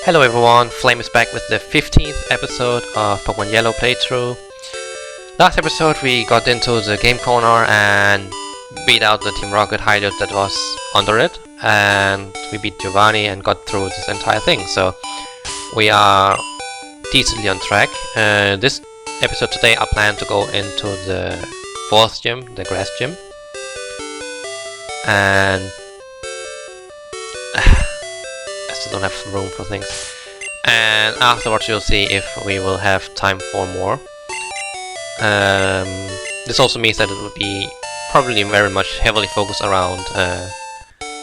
Hello everyone, Flame is back with the 15th episode of Pokemon Yellow playthrough. Last episode we got into the game corner and beat out the Team Rocket hideout that was under it, and we beat Giovanni and got through this entire thing, so we are decently on track. This episode today I plan to go into the 4th gym, the grass gym, and I still don't have room for things. And afterwards you'll see if we will have time for more. This also means that it will be probably very much heavily focused around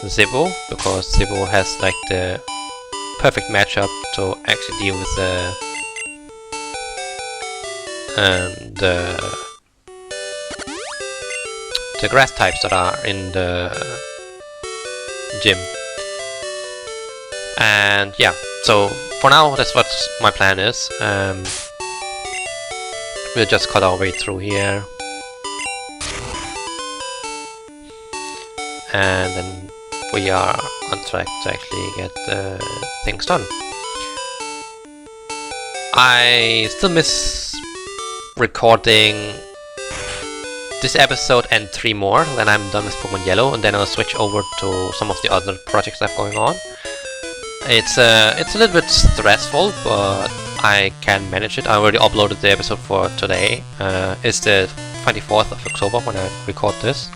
Zippo, because Zippo has like the perfect matchup to actually deal with the grass types that are in the gym. And yeah, so for now that's what my plan is. We'll just cut our way through here, and then we are on track to actually get things done. I still miss recording this episode and 3 more, then I'm done with Pokemon Yellow, and then I'll switch over to some of the other projects I have going on. It's a little bit stressful, but I can manage it. I already uploaded the episode for today. It's the 24th of October when I record this.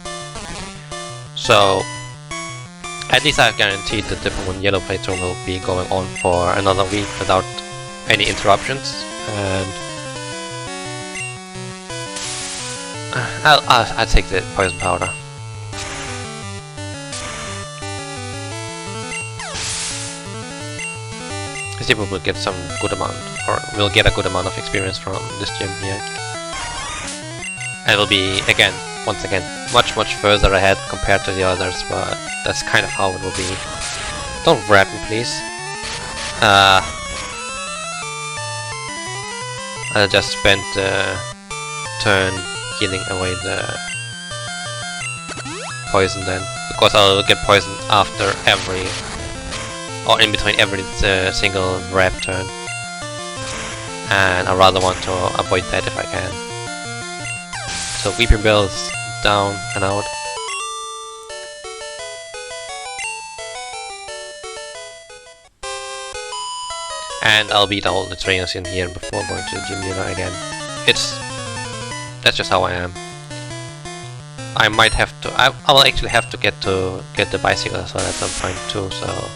So at least I've guaranteed that the Pokemon Yellow playthrough will be going on for another week without any interruptions. And I'll take the poison powder. People will get some good amount, or will get a good amount of experience from this gym here. And will be, once again, much further ahead compared to the others, but that's kind of how it will be. Don't wrap me, please. I just spent the turn healing away the poison then, because I'll get poisoned after every, or in between every single wrap turn, and I rather want to avoid that if I can. So Weeping Bell's down and out. And I'll beat all the trainers in here before going to the gym leader again. That's just how I am. I might have to, I will actually have to get the bicycle as well at some point too, so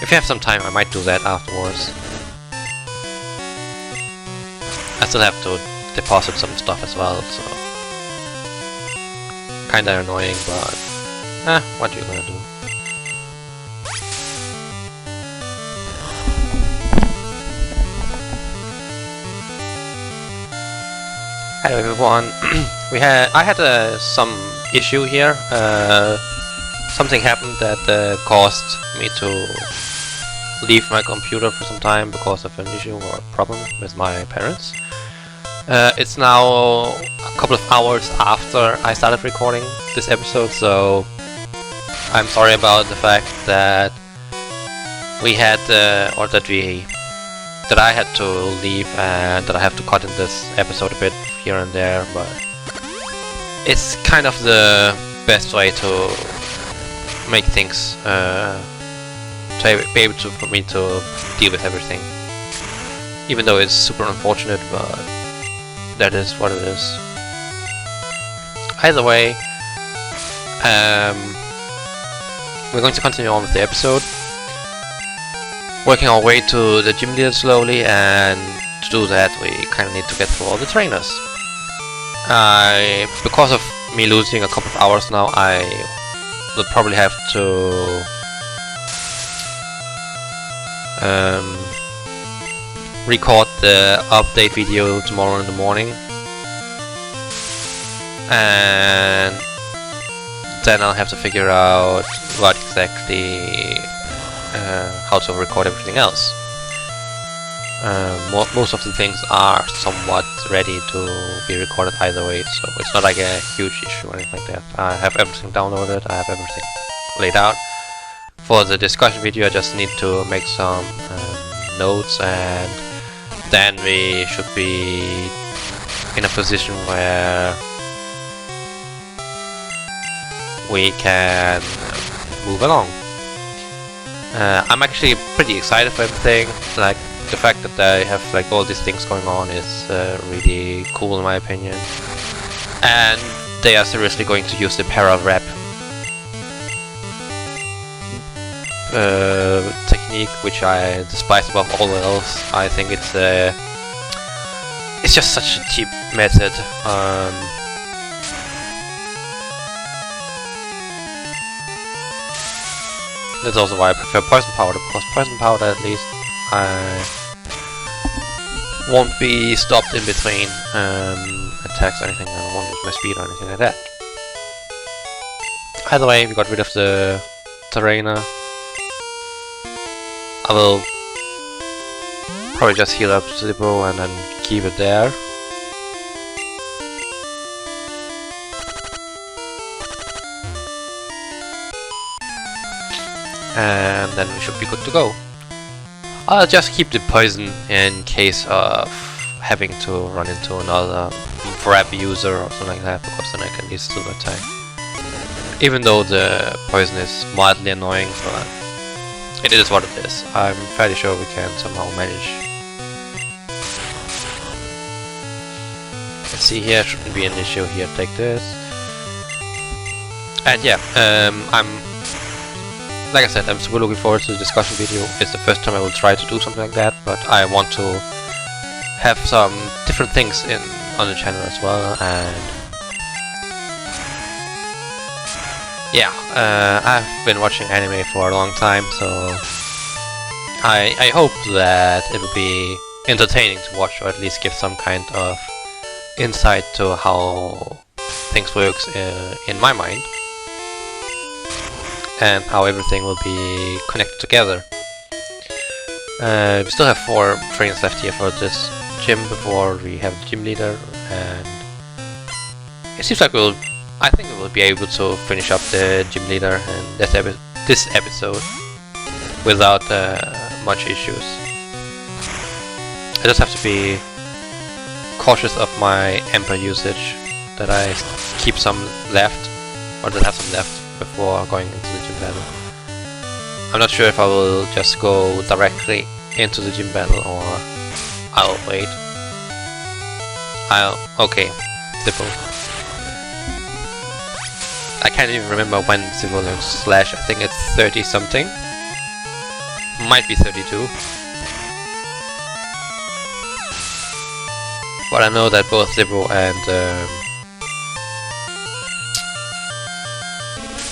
if you have some time, I might do that afterwards. I still have to deposit some stuff as well, so kinda annoying, but what are you gonna do? Hello everyone. I had some issue here. Something happened that caused me to leave my computer for some time because of an issue or a problem with my parents. It's now a couple of hours after I started recording this episode, so I'm sorry about the fact that we had, or that I had to leave and that I have to cut in this episode a bit here and there, but it's kind of the best way to make things to be able to, for me to deal with everything, even though it's super unfortunate, but that is what it is. Either way, we're going to continue on with the episode, working our way to the gym leader slowly, and to do that we kind of need to get through all the trainers. Because of me losing a couple of hours now, I will probably have to record the update video tomorrow in the morning, and then I'll have to figure out what exactly how to record everything else. Most of the things are somewhat ready to be recorded either way, so it's not like a huge issue or anything like that. I have everything downloaded, I have everything laid out. For the discussion video I just need to make some nodes, and then we should be in a position where we can move along. I'm actually pretty excited for everything. Like, the fact that I have like all these things going on is really cool in my opinion. And they are seriously going to use the para-wrap technique, which I despise above all else. I think it's just such a cheap method. That's also why I prefer poison powder, because poison powder at least I won't be stopped in between attacks or anything. I won't lose my speed or anything like that. Either way, we got rid of the Terrainer. I will probably just heal up Zippo and then keep it there. And then we should be good to go. I'll just keep the poison in case of having to run into another wrap user or something like that, because then I can use still attack. Even though the poison is mildly annoying, but it is what it is. I'm fairly sure we can somehow manage. Let's see here, shouldn't be an issue here, take this. And yeah, like I said, I'm super looking forward to the discussion video. It's the first time I will try to do something like that, but I want to have some different things on the channel as well. And yeah, I've been watching anime for a long time, so I hope that it will be entertaining to watch, or at least give some kind of insight to how things works in my mind, and how everything will be connected together. We still have 4 trains left here for this gym before we have the gym leader, and it seems like I think we will be able to finish up the gym leader in this episode without much issues. I just have to be cautious of my Emperor usage, that I keep some left, or that I have some left before going into the gym battle. I'm not sure if I will just go directly into the gym battle or I'll wait. Okay, Zippo. I can't even remember when Zippo learns Slash. I think it's 30 something. Might be 32. But I know that both Zippo and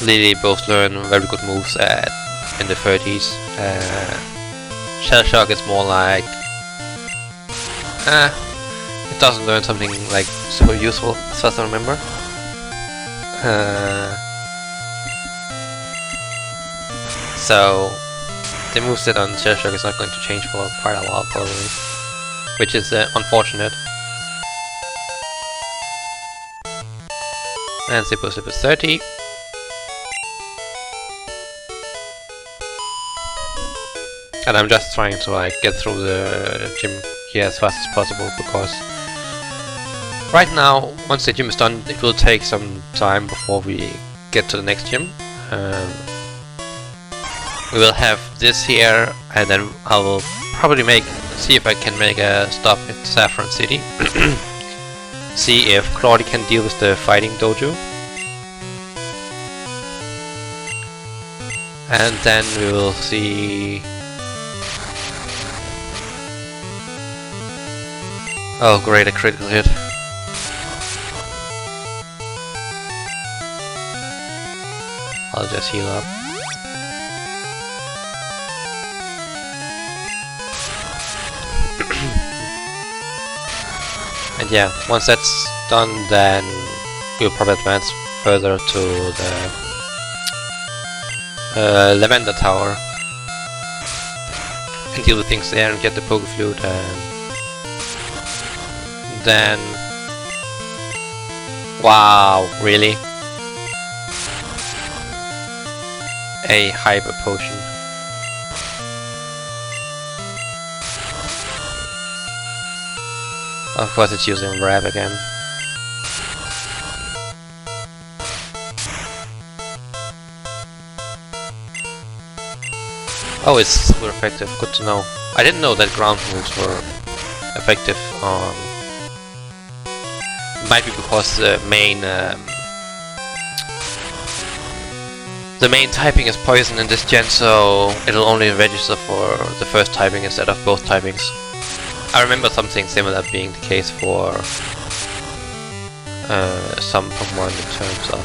Lily both learn very good moves in the 30s. Shell Shock is more like it doesn't learn something like super useful, as far as I remember. So the moveset on Shell Shock is not going to change for quite a while probably, which is unfortunate. And Zippo's level 30. And I'm just trying to like get through the gym here as fast as possible, because right now, once the gym is done, it will take some time before we get to the next gym. We will have this here, and then I will probably see if I can make a stop in Saffron City. See if Claudia can deal with the fighting dojo. And then we will see... Oh great, a critical hit. I'll just heal up. And yeah, once that's done, then we'll probably advance further to the Lavender Tower and deal with things there and get the Poke Flute, and then... Wow, really? A Hyper Potion. Of course it's using wrap again. Oh, it's super effective, good to know. I didn't know that ground moves were effective on... Might be because the main typing is poison in this gen, so it'll only register for the first typing instead of both typings. I remember something similar being the case for some Pokemon in terms of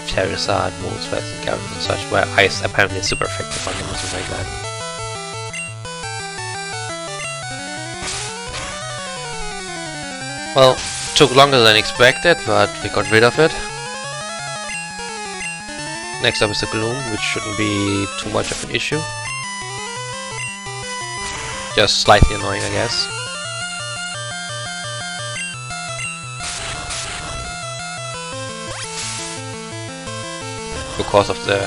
Charizard, Moltres, and Gyarados and such, where Ice apparently is super effective on them or something like that. Well, took longer than expected, but we got rid of it. Next up is the Gloom, which shouldn't be too much of an issue. Just slightly annoying, I guess. Because of the...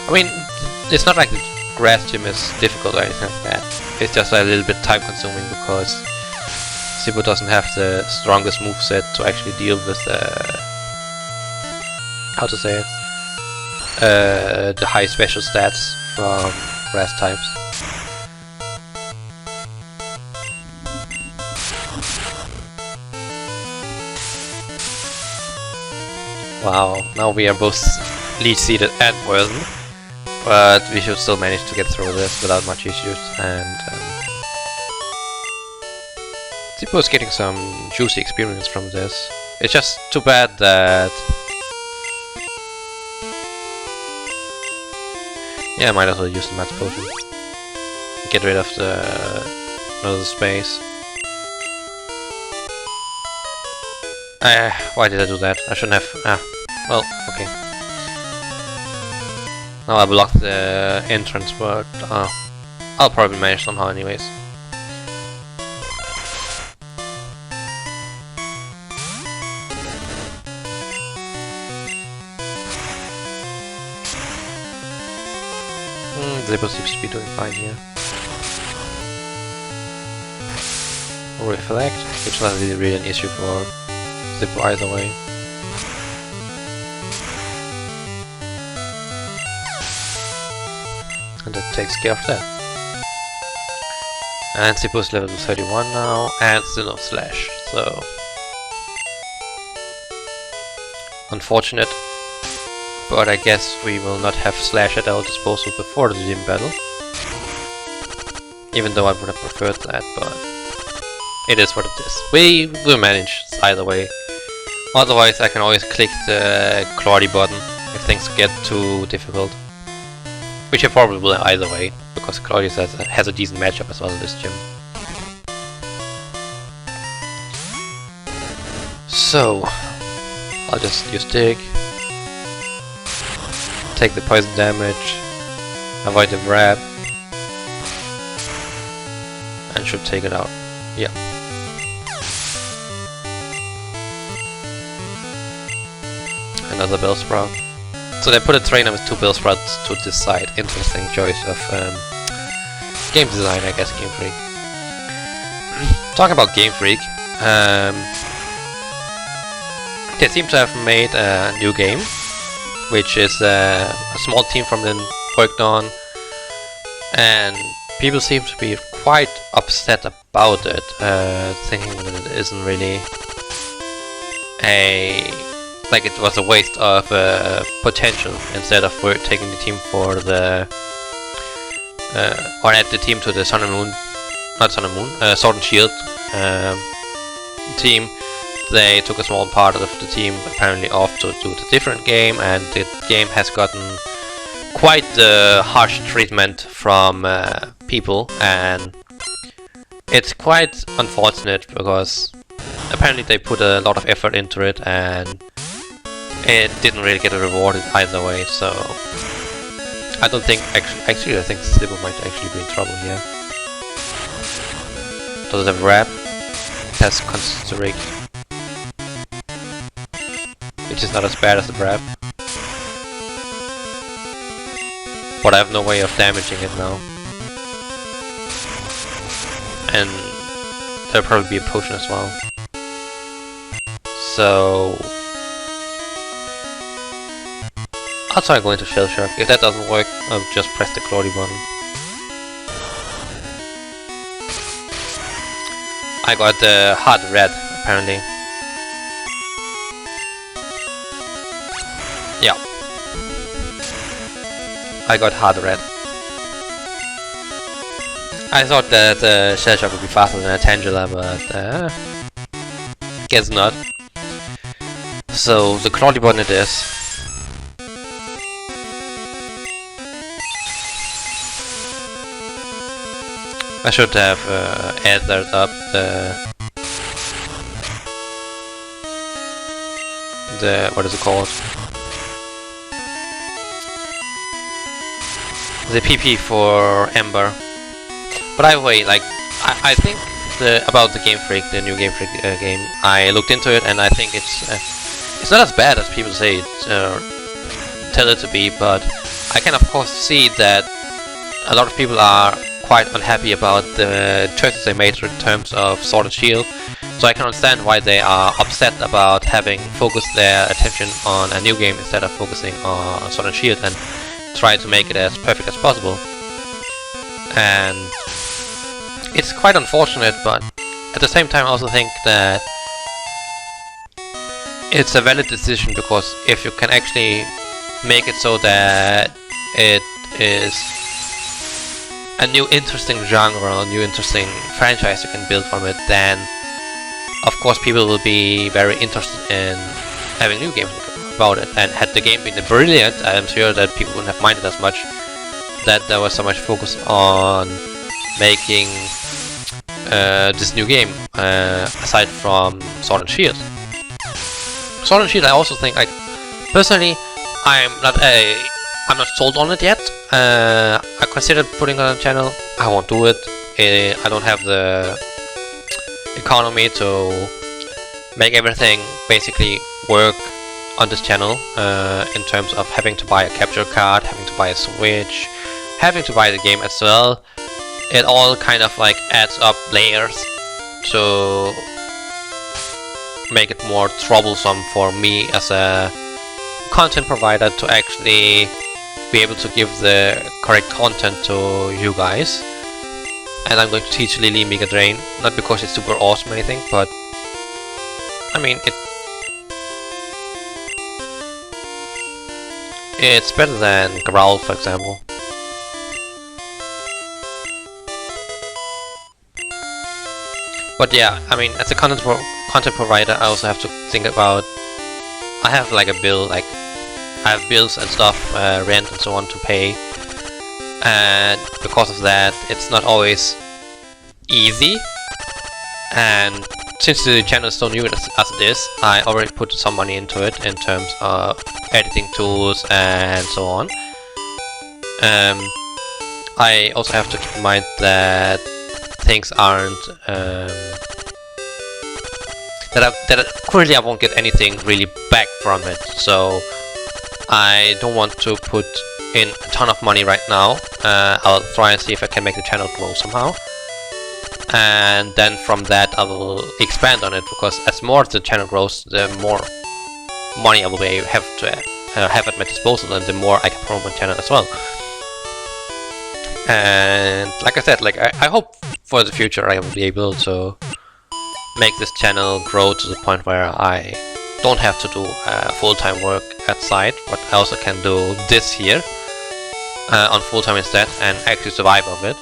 I mean, it's not like the grass gym is difficult or anything like that. It's just a little bit time consuming because Zippo doesn't have the strongest moveset to actually deal with the... how to say it? The high special stats from grass types. Wow, now we are both lead seated and poison, but we should still manage to get through this without much issues, and Zippo is getting some juicy experience from this. It's just too bad that... yeah, I might as well use the Max Potion. Get rid of the another space. Why did I do that? I shouldn't have... well, okay. Now I blocked the entrance, but I'll probably manage somehow anyways. Zippo seems to be doing fine here. Reflect, which is not really an issue for Zippo either way. And that takes care of that. And Zippo's level 31 now, and still no Slash, so... unfortunate. But I guess we will not have Slash at our disposal before the gym battle. Even though I would have preferred that, but... it is what it is. We will manage either way. Otherwise I can always click the Claudie button if things get too difficult. Which I probably will either way, because Claudie has a decent matchup as well in this gym. So... I'll just use Dig. Take the poison damage, avoid the wrap, and should take it out. Yeah. Another Bellsprout. So they put a trainer with 2 Bellsprouts to this side. Interesting choice of game design, I guess, GameFreak. Talking about GameFreak, they seem to have made a new game, which is a small team from them worked on, and people seem to be quite upset about it, thinking that it isn't really like it was a waste of potential instead of taking the team for the or add the team to the Sun and Moon, not Sun and Moon, Sword and Shield team. They took a small part of the team apparently off to do the different game, and the game has gotten quite harsh treatment from people, and it's quite unfortunate because apparently they put a lot of effort into it and it didn't really get rewarded either way, so I don't think, actually I think Zippo might actually be in trouble here. Does it have wrap? It has Constrict, which is not as bad as the wrap. But I have no way of damaging it now. And there'll probably be a potion as well. So I'll try going to Shell Shock. If that doesn't work, I'll just press the Claudie button. I got the hard red, apparently. Yeah. I got hard red. I thought that Shell Shock would be faster than a Tangela, but guess not. So the Claudie button it is. I should have added up the what is it called? The PP for Ember. But either way, like I think about the GameFreak, the new GameFreak game. I looked into it and I think it's not as bad as people say it tell it to be. But I can of course see that a lot of people are quite unhappy about the choices they made in terms of Sword and Shield, so I can understand why they are upset about having focused their attention on a new game instead of focusing on Sword and Shield and try to make it as perfect as possible. And it's quite unfortunate, but at the same time I also think that it's a valid decision, because if you can actually make it so that it is a new interesting genre, a new interesting franchise you can build from it, then of course people will be very interested in having new games about it. And had the game been brilliant, I'm sure that people wouldn't have minded as much that there was so much focus on making this new game, aside from Sword and Shield. Sword and Shield, I also think, like, personally, I'm not sold on it yet. I considered putting it on the channel. I won't do it. I don't have the economy to make everything basically work on this channel, in terms of having to buy a capture card, having to buy a Switch, having to buy the game as well. It all kind of like adds up layers to make it more troublesome for me as a content provider to actually be able to give the correct content to you guys. And I'm going to teach Lily Mega Drain, not because it's super awesome or anything, but I mean it's better than Growl, for example. But yeah, I mean, as a content provider, I also have to think about, I have like a bill, like I have bills and stuff, rent and so on to pay, and because of that it's not always easy. And since the channel is so new as it is, I already put some money into it in terms of editing tools and so on. I also have to keep in mind that things aren't that currently I won't get anything really back from it, so I don't want to put in a ton of money right now. I'll try and see if I can make the channel grow somehow, and then from that I will expand on it, because as more the channel grows, the more money I will have at my disposal, and the more I can promote my channel as well. And like I said, like I hope for the future I will be able to make this channel grow to the point where I don't have to do full-time work outside, but I also can do this here on full-time instead and actually survive of it.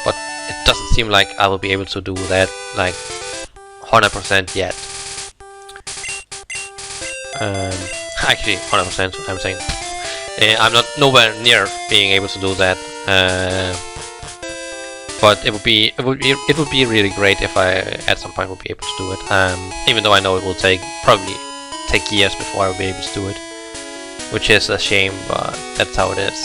But it doesn't seem like I will be able to do that like 100% yet. Actually 100% I'm saying. I'm not nowhere near being able to do that. But it would be really great if I at some point will be able to do it. Even though I know it will probably take years before I will be able to do it, which is a shame, but that's how it is.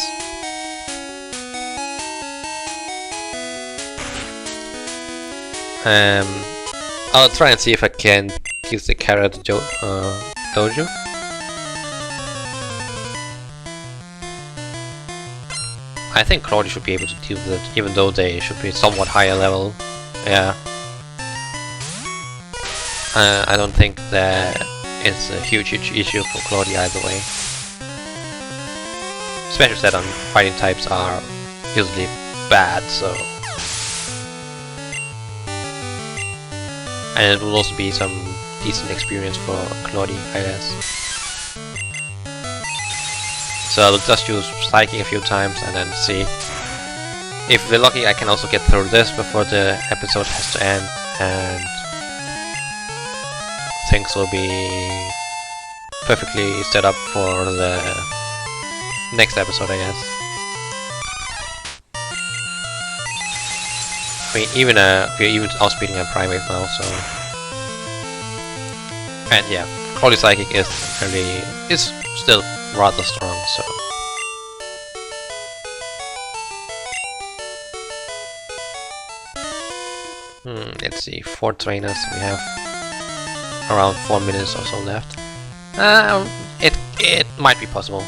I'll try and see if I can use the carrot dojo. I think Claudia should be able to deal with it, even though they should be somewhat higher level. Yeah. I don't think that it's a huge issue for Claudia either way. Especially that on fighting types are usually bad, so... And it will also be some decent experience for Claudia, I guess. So I'll just use Psychic a few times and then see. If we're lucky, I can also get through this before the episode has to end, and things will be perfectly set up for the next episode, I guess. I mean, we're even outspeeding a Primate now, so... And yeah, Claudia Psychic is still rather strong, so... Let's see, 4 trainers, we have around 4 minutes or so left. It might be possible.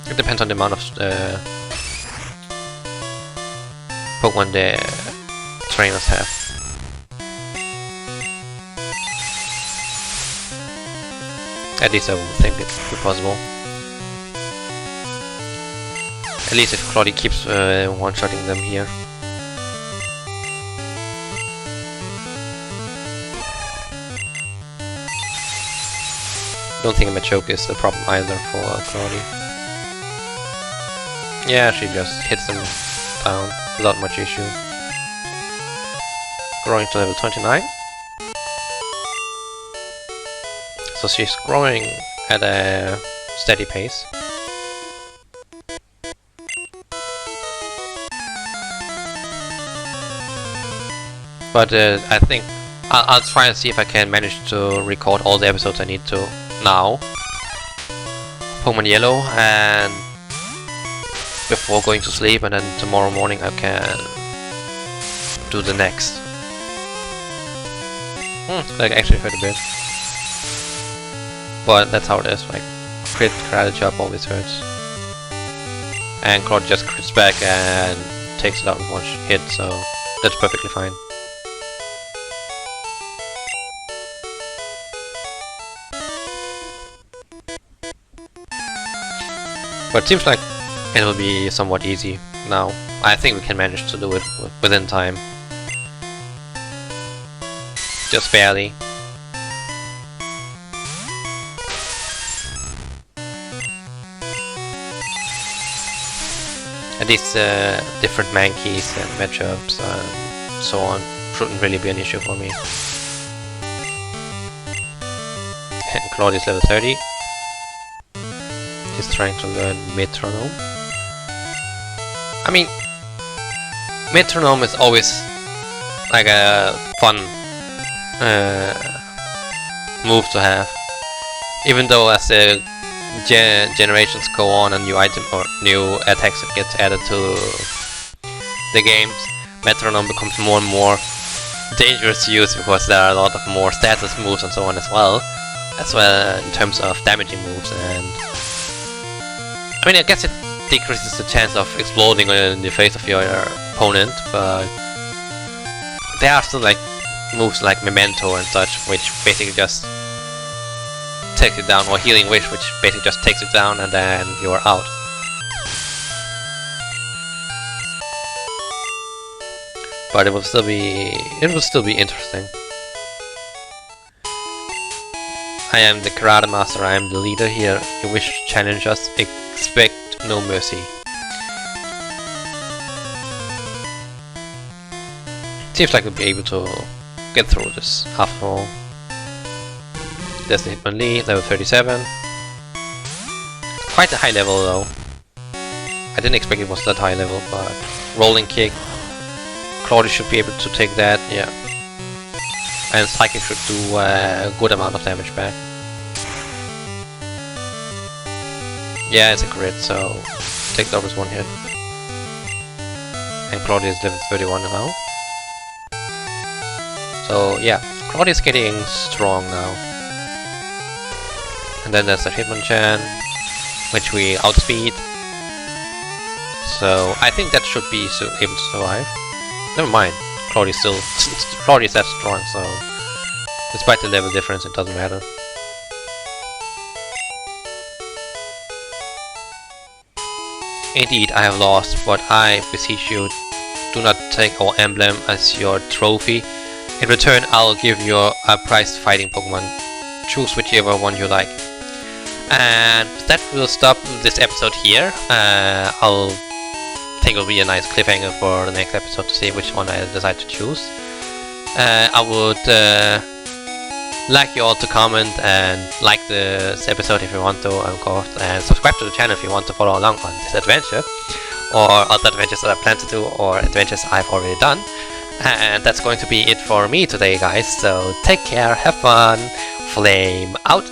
It depends on the amount of Pokemon the trainers have. At least I would think it would be possible. At least if Claudia keeps one-shotting them here. Don't think a Machoke is a problem either for Claudia. Yeah, she just hits them down without much issue. Growing to level 29. So she's growing at a steady pace. But I think I'll try and see if I can manage to record all the episodes I need to now. Pokemon Yellow, and before going to sleep, and then tomorrow morning I can do the next. Like actually hurt a bit. But that's how it is, like crit chop always hurts. And Claude just crits back and takes it out with one hit, so that's perfectly fine. But it seems like it will be somewhat easy now. I think we can manage to do it within time. Just barely. At least different Mankeys and matchups and so on shouldn't really be an issue for me. And Claude is level 30. He's trying to learn Metronome. I mean, Metronome is always like a fun move to have. Even though as the generations go on and new item or new attacks get added to the games, Metronome becomes more and more dangerous to use because there are a lot of more status moves and so on as well in terms of damaging moves. And I mean, I guess it decreases the chance of exploding in the face of your opponent, but there are still like moves like Memento and such, which basically just takes it down, or Healing Wish, which basically just takes it down and then you're out. But it will still be interesting. I am the Karate Master, I am the leader here. You wish to challenge us, expect no mercy. Seems like we'll be able to get through this after all. There's the Hitmonlee, level 37. Quite a high level though. I didn't expect it was that high level, but Rolling Kick. Claudia should be able to take that, yeah. And Psychic should do a good amount of damage back. Yeah, it's a crit, so take the with one hit. And Claudia is level 31 now. So yeah, Claudia is getting strong now. And then there's the Hitmonchan, which we outspeed. So I think that should be able to survive. Never mind, Claude is still Claude is that strong, so despite the level difference, it doesn't matter. Indeed, I have lost, but I beseech you, do not take our emblem as your trophy. In return, I'll give you a prized fighting Pokemon. Choose whichever one you like. And that will stop this episode here. I'll think it'll be a nice cliffhanger for the next episode to see which one I decide to choose. I would like you all to comment and like this episode if you want to, of course, and subscribe to the channel if you want to follow along on this adventure, or other adventures that I plan to do, or adventures I've already done. And that's going to be it for me today, guys, so take care, have fun, flame out!